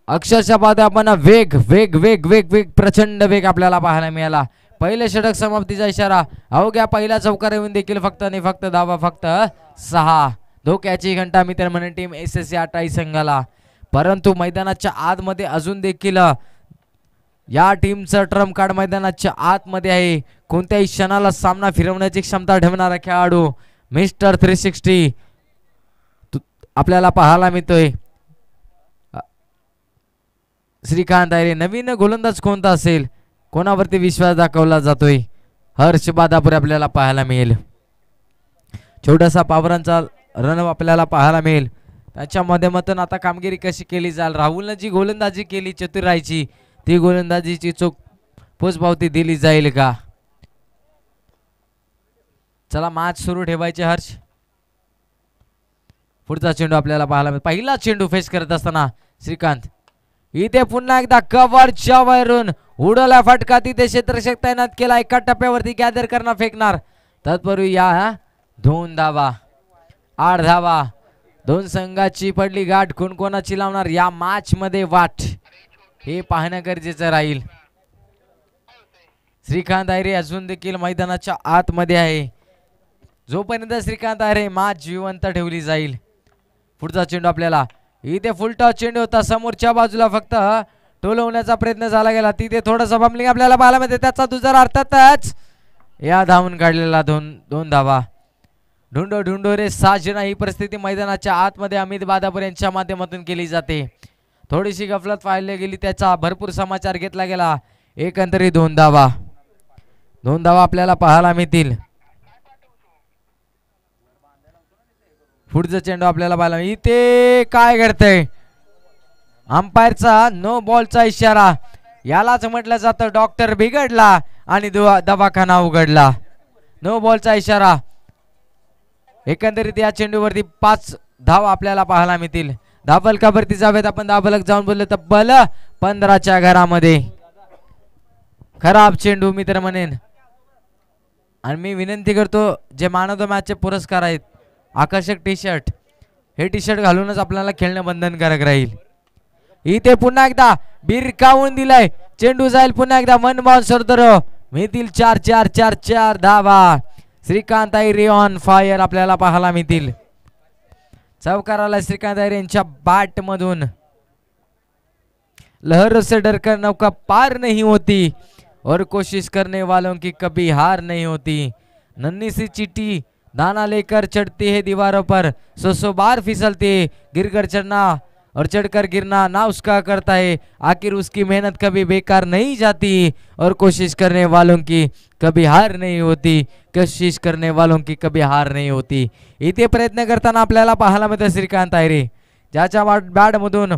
अक्षरशः पाहतो आपण वेग वेग वेग वेग वेग प्रचंड वेग आपल्याला पाहायला मिळाला. पहिले षटक समाप्तीचा इशारा. अवघ्या पहिल्या चौकार येऊन देखील फक्त आणि फक्त धावा फक्त 6. धोक्याची घंटा मित्र म्हणून टीम एसएससी अटाई संघाला. परंतु मैदानाच्या आतमध्ये अजून देखील या टीमचं ट्रम्प कार्ड मैदानाच्या आतमध्ये आहे. कोणत्याही क्षणाला सामना फिरवण्याची क्षमता ठेवणारा खेळाडू मिस्टर 360 आपल्याला पाहायला मिळतोय. श्रीकांत अय्यर. नवीन गोलंदाज कोणता असेल, कोणावरती विश्वास दाखवला जातोय. हर्ष बादापुरे आपल्याला पाहायला मिळेल. छोटासा पावरांचा रन आपल्याला पाहायला मिळेल. त्याच्या माध्यमातून आता कामगिरी कशी केली जाईल. राहुलने जी गोलंदाजी केली चतुराईची ती गोलंदाजीची चोख पोचपावती दिली जाईल का. चला मॅच सुरू ठेवायचे हर्ष. पुढचा चेंडू आपल्याला पाहायला मिळेल. पहिला चेंडू फेस करत असताना श्रीकांत. इथे पुन्हा एकदा कव्हरच्या वरून उडवला फटका. तिथे क्षेत्ररक्षक तैनात केला. एका टप्प्यावरती गॅदर करणार फेकणार. तत्पूर्वी या 2 धावा 8 धावा. 2 संघाची पडली गाठ. कोणकोणाची लावणार या मॅच मध्ये वाट हे पाहणं गरजेचं राहील. श्रीकांत अय्यर अजून देखील मैदानाच्या आतमध्ये आहे. जोपर्यंत श्रीकांत अय्यर मॅच जिवंत ठेवली जाईल. पुढचा चेंडू आपल्याला इथे फुल टॉस चेंडू होता. समोरच्या बाजूला फक्त टोलवण्याचा प्रयत्न झाला गेला. तिथे थोडंसं बंबलिंग आपल्याला पाहायला मिळते. त्याचा दुजर अर्थातच या धावून काढलेला 2 धावा. ढुंडो रे साजना ही परिस्थिती मैदानाच्या आतमध्ये अमित बादापूर यांच्या माध्यमातून केली जाते. थोडीशी गफलत पाहिली गेली. त्याचा भरपूर समाचार घेतला गेला. एकंदरीत 2 धावा. 2 धावा आपल्याला पाहायला मिळतील. पुढचा चेंडू आपल्याला पाहायला इथे काय घडतंय. अंपायरचा नो बॉलचा इशारा. यालाच म्हटलं जातं डॉक्टर बिघडला आणि दवाखाना उघडला. नो बॉलचा इशारा. एकंदरीत या चेंडूवरती 5 धावा आपल्याला पाहायला मिळतील. धावफलकावरती जावेत आपण. धावफलक जाऊन बोललो तब्बल 15च्या घरामध्ये. खराब चेंडू मी तर म्हणेन. आणि मी विनंती करतो जे मॅन ऑफ द मॅचचे पुरस्कार आहेत आकर्षक टी शर्ट हे टी शर्ट घालूनच आपल्याला खेळणं बंधनकारक राहील. इथे पुन्हा एकदा बिरकावून दिलाय. चेंडू जाईल पुन्हा एकदा 1 बॉल सरदर मिळतील 4 धावा. श्रीकांत अय्यर ऑन फायर आपल्याला पाहायला मिळतील. चौकाराला श्रीकांत अय्यर यांच्या बॅट मधून. लहर से डरकर नौका पार नहीं होती और कोशिश करने वालों की कभी हार नहीं होती. नन्ही सी चीटी दाना लेकर चढ़ती है दीवारों पर. 100 बार फिसलती है. गिरकर चढ़ना और चढ़कर गिरना ना उसका करता है. आखिर उसकी मेहनत कभी बेकार नहीं जाती और कोशिश करने वालों की कभी हार नहीं होती. कोशिश करने वालों की कभी हार नहीं होती. इथे प्रयत्न करताना आपल्याला पाहायला मिळतं श्रीकांत अय्यर ज्याच्या बॅट मधून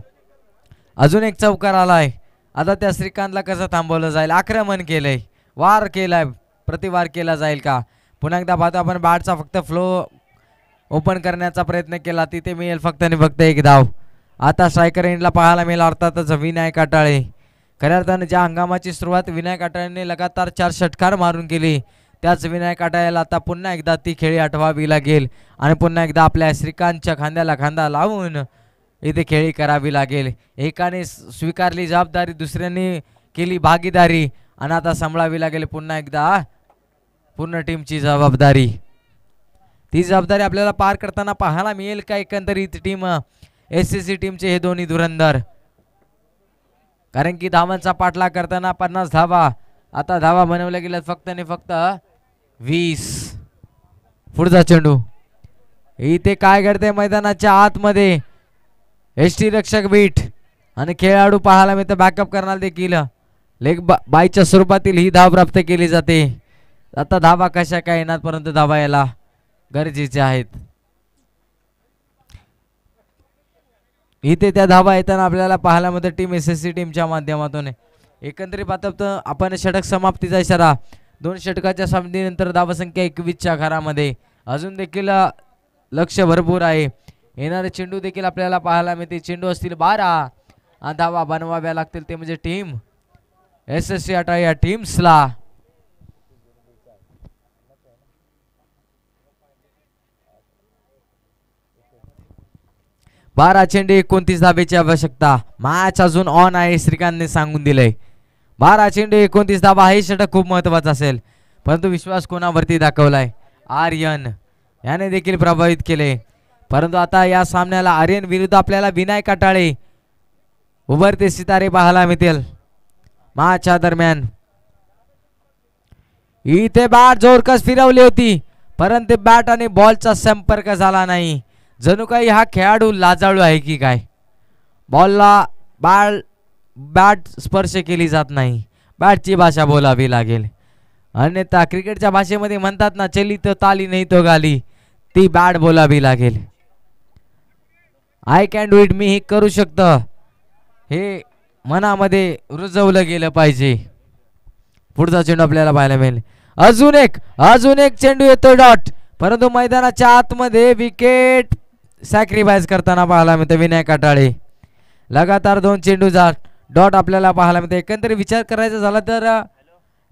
अजून एक चौकार आलाय. आता त्या श्रीकांतला कसं थांबवलं जाईल. आक्रमण केलंय, वार केलाय, प्रतिवार केला जाईल का. पुन्हा एकदा पाहतो आपण बॅटचा फक्त फ्लो ओपन करण्याचा प्रयत्न केला. तिथे मिळेल फक्त आणि फक्त 1 धाव. आता स्ट्रायकर एंडला पाहायला मिळेल अर्थातच विनायक अटाळे. खऱ्या अर्थाने ज्या हंगामाची सुरुवात विनायक आटाळेने लगातार 4 षटकार मारून केली, त्याच विनायक आटाळेला आता पुन्हा एकदा ती खेळी आठवावी लागेल आणि पुन्हा एकदा आपल्या श्रीकांतच्या खांद्याला खांदा लावून इथे खेळी करावी लागेल. एकाने स्वीकारली जबाबदारी, दुसऱ्याने केली भागीदारी आणि आता सांभाळावी लागेल पुन्हा एकदा पूर्ण टीमची जबाबदारी. ती जबाबदारी आपल्याला पार करताना पाहायला मिळेल का एकंदरीत टीम SSC टीमचे हे दोन्ही धुरंधर, कारण की धावांचा पाठलाग करताना 50 धावा, आता धावा बनवल्या गेल्यात फक्त आणि फक्त 20. पुढचा चेंडू इथे काय घडते मैदानाच्या आतमध्ये, एसटी रक्षक बीट आणि खेळाडू पाहायला मिळतं बॅकअप करणार देखील लेग बायच्या स्वरूपातील ही धाव प्राप्त केली जाते. आता धावा कशा काय येणार, परंतु धावा यायला गरजेचे आहेत. इथे त्या धावा येताना आपल्याला पाहायला मिळतं टीम SSC टीमच्या माध्यमातून. एकंदरीत पाहता आपण षटक समाप्तीचा इशारा, 2 षटकाच्या समाप्तीनंतर धावसंख्या 21च्या घरामध्ये. अजून देखील लक्ष भरपूर आहे. येणारे चेंडू देखील आपल्याला पाहायला मिळते. चेंडू असतील 12 आणि धावा बनवाव्या लागतील, ते म्हणजे टीम SSC आटाळे या टीम्सला. बारा चेंडू 29 धाबेची आवश्यकता. मॅच अजून ऑन आहे, श्रीकांतने सांगून दिलंय. 12 चेंडू 29 धाबा, हे षटक खूप महत्वाचं असेल, परंतु विश्वास कोणावरती दाखवलाय, आर्यन याने देखील प्रभावित केले. परंतु आता या सामन्याला आर्यन विरुद्ध आपल्याला विनायक आटाळे उभरते सितारे पाहायला मिळतील. मॅचच्या दरम्यान इथे बॅट जोरकस फिरवली होती, परंतु बॅट आणि बॉलचा संपर्क झाला नाही. जणू काही हा खेळाडू लाजाळू आहे की काय, बॉलला बॅट स्पर्श केली जात नाही. बॅटची भाषा बोलावी लागेल, अन्यथा क्रिकेटच्या भाषेमध्ये म्हणतात ना, चली तो ताली नाही तो गाली, ती बॅट बोलावी लागेल. आय कॅन डू इट, मी हे करू शकतो, हे मनामध्ये रुजवलं गेलं पाहिजे. पुढचा चेंडू आपल्याला पाहायला मिळेल. अजून एक चेंडू येतो डॉट, परंतु मैदानाच्या आतमध्ये विकेट सॅक्रिफाइस करताना पाहायला मिळते विनायक आटाळे. लगातार 2 चेंडू डॉट आपल्याला पाहायला मिळते. एकंदरीत विचार करायचा झाला तर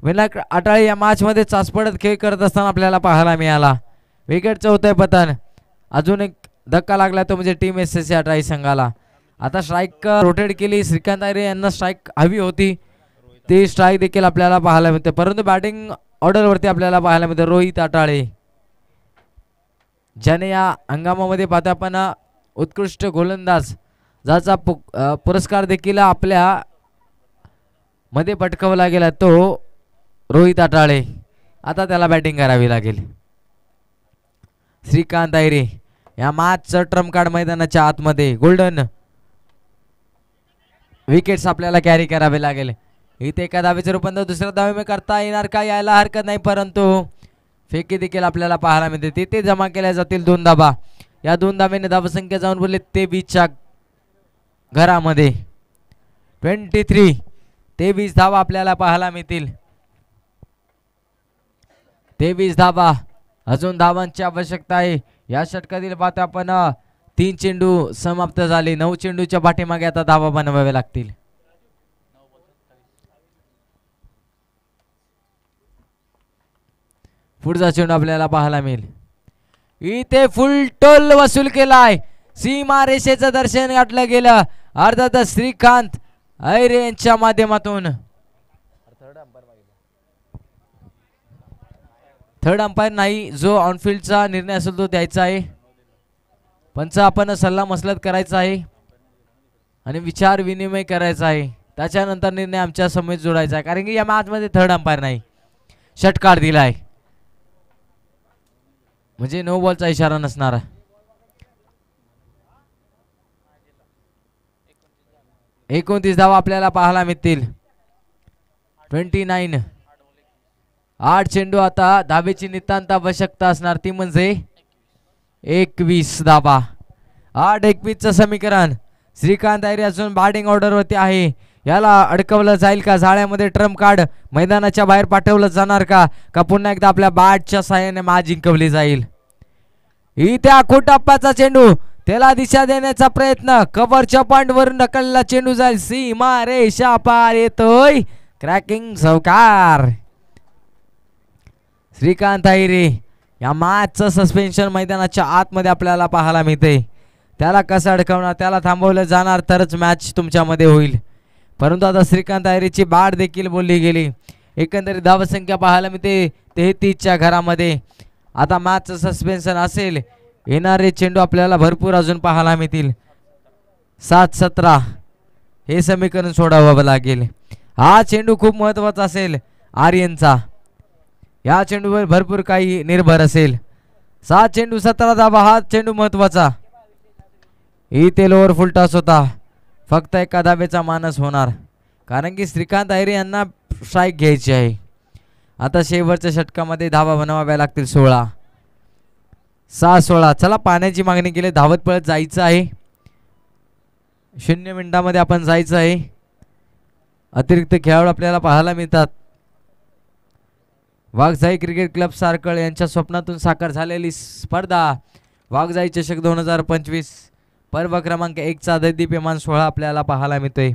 विनायक आटाळे या मॅच मध्ये चाचपडत खेळ करत असताना आपल्याला पाहायला मिळाला. विकेटचं होतंय पतन. अजून एक धक्का लागला, तो म्हणजे टीम SSC आटाळे संघाला. आता स्ट्राईक रोटेट केली, श्रीकांत आयरे यांना स्ट्राईक हवी होती, ती स्ट्राईक देखील आपल्याला पाहायला मिळते. परंतु बॅटिंग ऑर्डरवरती आपल्याला पाहायला मिळते रोहित आटाळे, ज्याने या हंगामामध्ये पाहता आपण उत्कृष्ट गोलंदाज ज्याचा पुरस्कार देखील आपल्या मध्ये पटकावला गेला, तो रोहित आटाळे. आता त्याला बॅटिंग करावी लागेल. श्रीकांत आयरे या मॅचचं ट्रम्प कार्ड मैदानाच्या आतमध्ये. गोल्डन विकेट्स आपल्याला कॅरी करावे लागेल. इथे एका धावेचे रूपांतर दुसऱ्या धावेमध्ये करता येणार का, यायला हरकत नाही, परंतु फेकी देखील आपल्याला पाहायला मिळते. तिथे जमा केल्या जातील 2 धाबा. या 2 धाब्याने धावसंख्या जाऊन बोलले 23च्या घरामध्ये. 23 धावा आपल्याला पाहायला मिळतील. 23 धावा, अजून धावांची आवश्यकता आहे. या षटकातील पाहता आपण 3 चेंडू समाप्त झाले. 9 चेंडूच्या पाठीमागे आता धावा बनवाव्या लागतील. पुढचा चेंडू आपल्याला पाहायला मिळेल. इथे फुल टोल वसूल केलाय, सीमा रेषेचं दर्शन गाठलं गेलं. अर्थातच श्रीकांत आयरे यांच्या माध्यमातून. थर्ड अंपायर नाही, जो ऑनफिल्डचा निर्णय असेल तो द्यायचा आहे. पंच आपण सल्ला मसलत करायचा आहे आणि विचार विनिमय करायचा आहे, त्याच्यानंतर निर्णय आमच्या समेत जोडायचा आहे. कारण की या मॅच मध्ये थर्ड अंपायर नाही, षटकार दिलाय, म्हणजे नो बॉलचा इशारा नसणार. एकोणतीस धावा आपल्याला पाहायला मिळतील. 29. 8 चेंडू, आता धाबेची नितांत आवश्यकता असणार, ती म्हणजे 21 धाबा. 8-21चं समीकरण. श्रीकांत आयरे अजून बॅटिंग ऑर्डर वरती आहे. याला अडकवलं जाईल का, जाळ्यामध्ये ट्रम्प कार्ड मैदानाच्या बाहेर पाठवलं जाणार का, का पुन्हा एकदा आपल्या बॅटच्या साहाय्याने मॅच जिंकवली जाईल. इथे आखून टप्प्याचा चेंडू, त्याला दिशा देण्याचा प्रयत्न, कव्हरच्या पॉइंट वरून ढकलला चेंडू जाईल सीमा रेषा पार, येतोय क्रॅकिंग चौकार. श्रीकांत अहिरे या मॅचचं सस्पेन्शन मैदानाच्या आतमध्ये आपल्याला पाहायला मिळते. त्याला कसं अडकवणार, त्याला थांबवलं जाणार तरच मॅच तुमच्यामध्ये होईल. परंतु आता श्रीकांत अहिरेची बाद देखील बोलली गेली. एकंदरीत धावसंख्या पाहायला मिळते 33च्या घरामध्ये. आता मॅचचं सस्पेन्शन असेल, येणारे चेंडू आपल्याला भरपूर अजून पाहायला मिळतील. 7-17 हे समीकरण सोडावं लागेल. हा चेंडू खूप महत्वाचा असेल आर्यनचा. या चेंडूवर भरपूर काही निर्भर असेल. 7 चेंडू 17 धावा, हा चेंडू महत्वाचा. इथे लोअर फुल टॉस होता, फक्त एका धावेचा मानस होणार, कारण की श्रीकांत अहिरे यांना स्ट्राईक घ्यायची आहे. आता शेवटच्या षटकामध्ये धावा बनवाव्या लागतील 16. 6-16. चला पाण्याची मागणी केली, धावत पळत जायचं आहे. 0 मिनिटामध्ये आपण जायचं आहे. अतिरिक्त खेळाडू आपल्याला पाहायला मिळतात. वाघजाई क्रिकेट क्लब सारकळ यांच्या स्वप्नातून साकार झालेली स्पर्धा वाघजाई चषक 2025 पर्व क्रमांक 1चा दैदिप्यमान सोहळा आपल्याला पाहायला मिळतोय.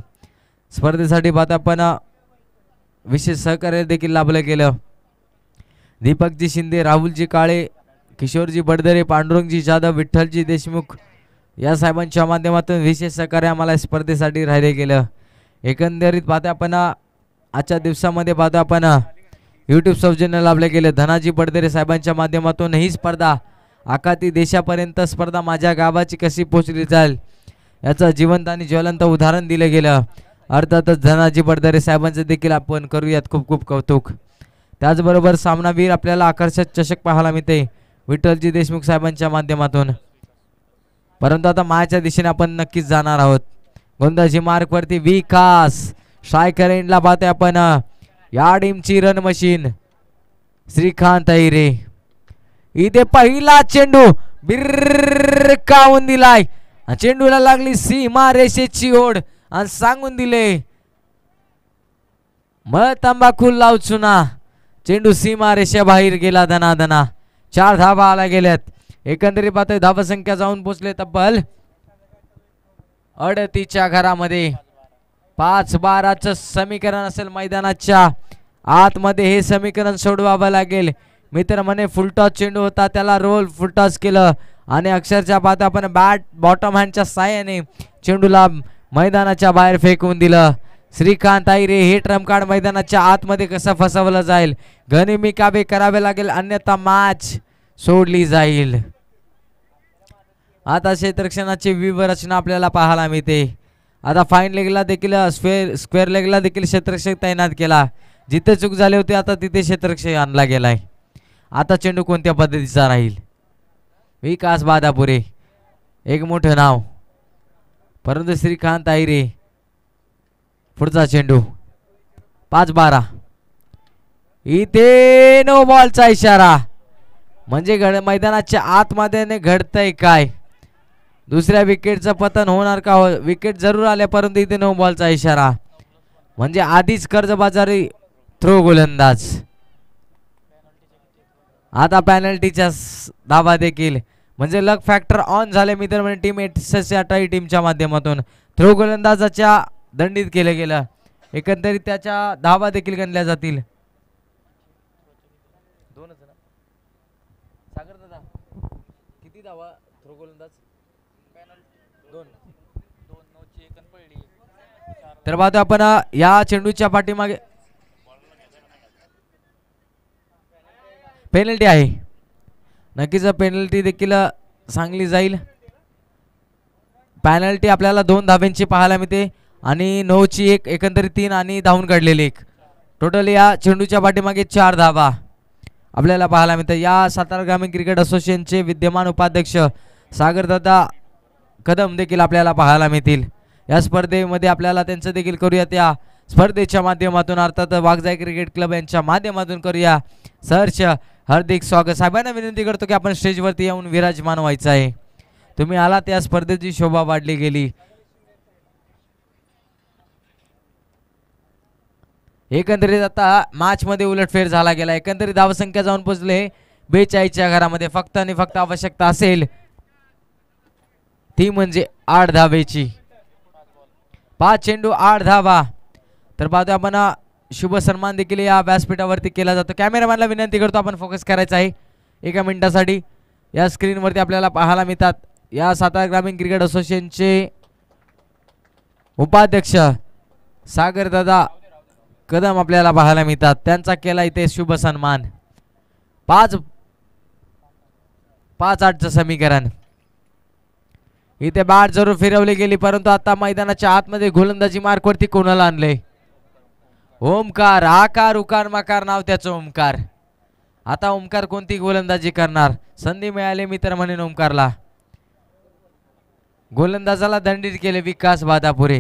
स्पर्धेसाठी आपण विशेष सहकार्य देखील लाभलं गेलं. दीपकजी शिंदे, राहुलजी काळे, किशोरजी बडदरे, पांडुरंगजी जाधव, विठ्ठलजी देशमुख या साहेबांच्या माध्यमातून विशेष सहकार्य आम्हाला स्पर्धेसाठी राहिले गेलं. एकंदरीत आपण आजच्या दिवसामध्ये आपण यूट्यूब सौजन्य लाभले गेले. धनाजी बडदरे साहेबांच्या माध्यमातून ही स्पर्धा आखाती देशापर्यंत स्पर्धा माझ्या गावाची कशी पोहोचली जाईल याचं जिवंत आणि ज्वलंत उदाहरण दिलं गेलं. अर्थातच धनाजी बडदरे साहेबांचं देखील आपण करूयात खूप खूप कौतुक. त्याचबरोबर सामनावीर आपल्याला आकर्षक चषक पाहायला मिळते विठ्ठलजी देशमुख साहेबांच्या माध्यमातून. परंतु आता मायाच्या दिशेने आपण नक्कीच जाणार आहोत. गोंदाजी मार्कवरती विकास स्ट्रायकर एंडला पाहतोय आपण या टीमची रन मशीन श्रीकांत अहिरे. इथे पहिला चेंडू बिरकावून दिलाय, चेंडूला लागली सीमा रेषेची ओढ आणि सांगून दिले मग तंबाखू लाव चुना. चेंडू सीमा रेषा बाहेर गेला धनाधना. 4 धावा आला गेल्यात. एकंदरीत पाहतोय धावा संख्या जाऊन पोचले तब्बल 38च्या घरामध्ये. 5-12चं समीकरण असेल मैदानाच्या आतमध्ये. हे समीकरण सोडवावं लागेल. मित्र म्हणे फुलटॉस चेंडू होता, त्याला रोल फुलटॉस केलं आणि अक्षरशः पाहता आपण बॅट बॉटम हँडच्या साहाय्याने चेंडूला मैदानाच्या बाहेर फेकून दिलं. श्रीकांत अहिरे हे ट्रम्प कार्ड मैदानाच्या आतमध्ये कसं फसवलं जाईल, गनिमी काबे करावे लागेल, अन्यथा मॅच सोडली जाईल. आता क्षेत्ररक्षणाची व्यूहरचना आपल्याला पाहायला मिळते. आता फाईन लेगला देखील स्क्वेअर लेगला देखील क्षेत्ररक्षक तैनात केला. जिथे चूक झाली होती आता तिथे क्षेत्ररक्षक आणला गेलाय. आता चेंडू कोणत्या पद्धतीचा राहील, विकास बादापुरे एक मोठं नाव, परंतु श्रीकांत अहिरे पुढचा चेंडू. 5-12 इथे नो बॉलचा इशारा. म्हणजे मैदानाच्या आतमध्ये घडतंय काय, दुसऱ्या विकेटचं पतन होणार का. विकेट जरूर आले परंतु इथे नो बॉलचा इशारा. म्हणजे आधीच कर्जबाजारी थ्रो गोलंदाज. आता पॅनल्टीच्या धावा देखील म्हणजे लक फॅक्टर ऑन झाले मित्र म्हणजे टीम 68 टीमच्या माध्यमातून थ्रो गोलंदाजाच्या दंडित केलं गेलं. एकंदरीत त्याच्या धावा देखील गणल्या जातील. सागर दादा किती धावा थ्रो गोलंदाज? 2 तर पाहतो आपण या चेंडूच्या पाठीमागे पेनल्टी आहे. नक्कीच पेनल्टी देखील सांगली जाईल. पेनल्टी आपल्याला 2 धाब्यांची पाहायला मिळते आणि 9ची 1 एकंदरीत 3 आणि धावून काढलेली 1. टोटल या चेंडूच्या पाठीमागे 4 धावा आपल्याला पाहायला मिळतात. या सातारा ग्रामीण क्रिकेट असोसिएशनचे विद्यमान उपाध्यक्ष सागरदादा कदम देखील आपल्याला पाहायला मिळतील. या स्पर्धेमध्ये आपल्याला त्यांचं देखील करूयात या स्पर्धेच्या माध्यमातून, अर्थात वाघजाई क्रिकेट क्लब यांच्या माध्यमातून करूया सहर्ष हार्दिक स्वागत. साहेबांना विनंती करतो की आपण स्टेजवरती येऊन विराजमान व्हायचं आहे. तुम्ही आला त्या स्पर्धेची शोभा वाढली गेली. एकंदरीत आता मॅच मध्ये उलटफेर झाला गेला. एकंदरीत धावसंख्या जाऊन पोहोचले 42च्या घरामध्ये. फक्त आणि फक्त आवश्यकता असेल ती म्हणजे 8 धावेची. 5 चेंडू 8 धावा. तर पाहतोय आपण शुभ सन्मान देखील या व्यासपीठावरती केला जातो. कॅमेरामॅनला विनंती करतो आपण फोकस करायचा आहे 1 मिनिटासाठी. या स्क्रीनवरती आपल्याला पाहायला मिळतात या सातारा ग्रामीण क्रिकेट असोसिएशनचे उपाध्यक्ष सागरदादा कदम आपल्याला पाहायला मिळतात. त्यांचा केला इथे शुभ सन्मान. 5-8चं समीकरण. इथे बॅट जरूर फिरवली गेली परंतु आता मैदानाच्या आतमध्ये गोलंदाजी मार्कवरती कोणाला आणले? ओमकार. आकार उकार मकार नाव त्याचं ओमकार. आता ओमकार कोणती गोलंदाजी करणार? संधी मिळाली मित्र म्हणून ओमकारला. गोलंदाजाला दंडित केले विकास बादापुरे.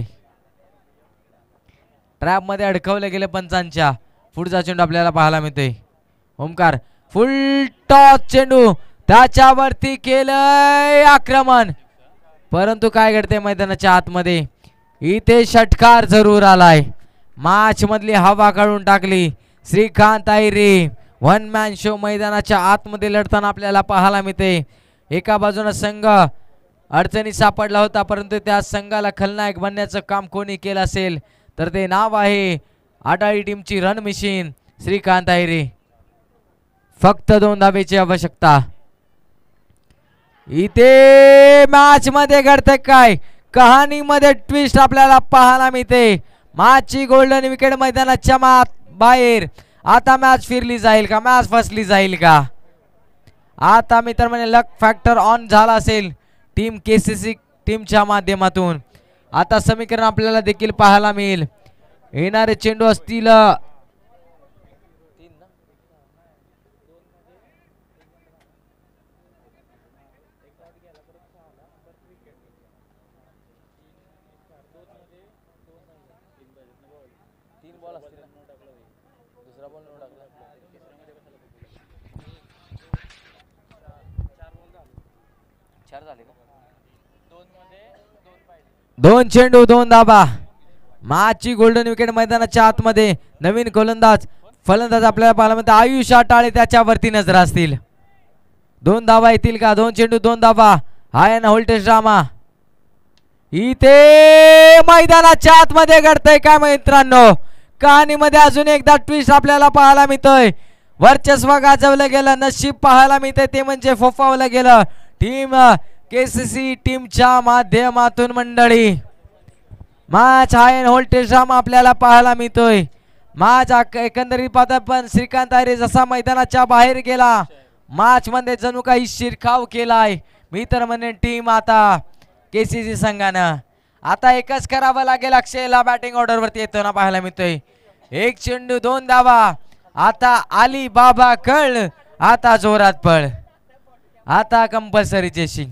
ट्रॅप मध्ये अडकवले गेले पंचांच्या. पुढचा चेंडू आपल्याला पाहायला मिळतोय. ओमकार फुल टॉस चेंडू त्याच्यावरती केलंय आक्रमण परंतु काय घडते मैदानाच्या आतमध्ये? इथे षटकार जरूर आलाय. मॅच मधली हवा काढून टाकली. श्रीकांत आयरे 1 मॅन शो मैदानाच्या आतमध्ये लढताना आपल्याला पाहायला मिळते. एका बाजूने संघ अडचणी सापडला होता परंतु त्या संघाला खलनायक बनण्याचं काम कोणी केलं असेल तर ते नाव आहे आटाळी टीमची रन मशीन श्रीकांत आयरे. फक्त 2 धावेची आवश्यकता. इथे मॅच मध्ये घडते काय? कहाणीमध्ये ट्विस्ट आपल्याला पाहायला मिळते. मॅचची गोल्डन विकेट मैदानाच्या बाहेर. आता मॅच फिरली जाईल का? मॅच फसली जाईल का? आता मित्र म्हणजे लक फॅक्टर ऑन झाला असेल टीम केसीसी टीमच्या माध्यमातून. आता समीकरण आपल्याला देखील पाहायला मिळेल. येणारे चेंडू असतील दोन चेंडू 2 धाबा. मॅचची गोल्डन विकेट मैदानाच्या आतमध्ये. नवीन गोलंदाज फलंदाज आपल्याला पाहायला मिळतात. आयुष आटाळे त्याच्यावरती नजर असतील. 2 धावा येतील का? 2 चेंडू 2 धावा. हाय ना व्होल्टेज ड्रामा. इथे मैदानाच्या आतमध्ये घडतंय काय मित्रांनो? कहाणीमध्ये अजून एकदा ट्विस्ट आपल्याला पाहायला मिळतोय. वर्चस्व गाजवलं गेलं. नशीब पाहायला मिळतंय ते म्हणजे फोफावलं गेलं. टीम केसीसी टीमच्या माध्यमातून मंडळी match high and voltage drama आपल्याला पाहायला मिळतोय. मॅच एकंदरीत पाहता पण श्रीकांत आयरे जसा मैदानाच्या बाहेर गेला मॅच मध्ये जणू काही शिरकाव केलाय मित्र म्हणे टीम. आता केसीसी संघानं आता एकच करावं लागेल. अक्षयला बॅटिंग ऑर्डर वरती येताना पाहायला मिळतोय. 1 चेंडू 2 धावा. आता आली बाबा कळ. आता जोरात पळ. आता कंपल्सरी चेसिंग.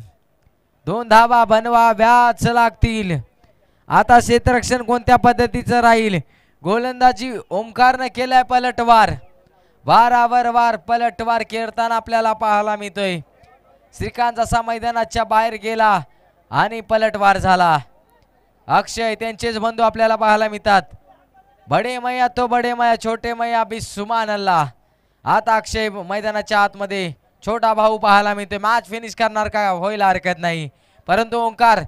2 धावा बनवाव्याच लागतील. आता क्षेत्ररक्षण कोणत्या पद्धतीचं राहील? गोलंदाजी ओमकारने केलाय पलटवार. वारावर वार पलटवार खेळताना आपल्याला पाहायला मिळतोय. श्रीकांत जसा मैदानाच्या बाहेर गेला आणि पलटवार झाला. अक्षय त्यांचेच बंधू आपल्याला पाहायला मिळतात. बडे मैया तो बडे मैया छोटे मैया बी सुमान अल्लाह. आता अक्षय मैदानाच्या आतमध्ये छोटा भाऊ पाहायला मिळतोय. मॅच फिनिश करणार का होईल हरकत नाही परंतु ओंकार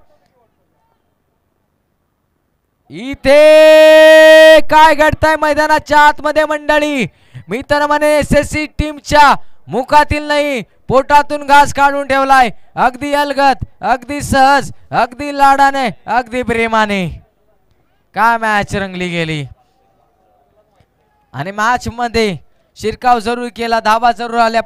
इथे काय घडतंय मैदानाच्या आतमध्ये मंडळी? मी तर म्हणे एसएससी टीमच्या मुखातील नाही पोटातून घास काढून ठेवलाय. अगदी अलगद अगदी सहज अगदी लाडाने अगदी प्रेमाने काय मॅच रंगली गेली. आणि मॅच मध्ये शिरकाव जरूर केला. धावा जरूर आल्या.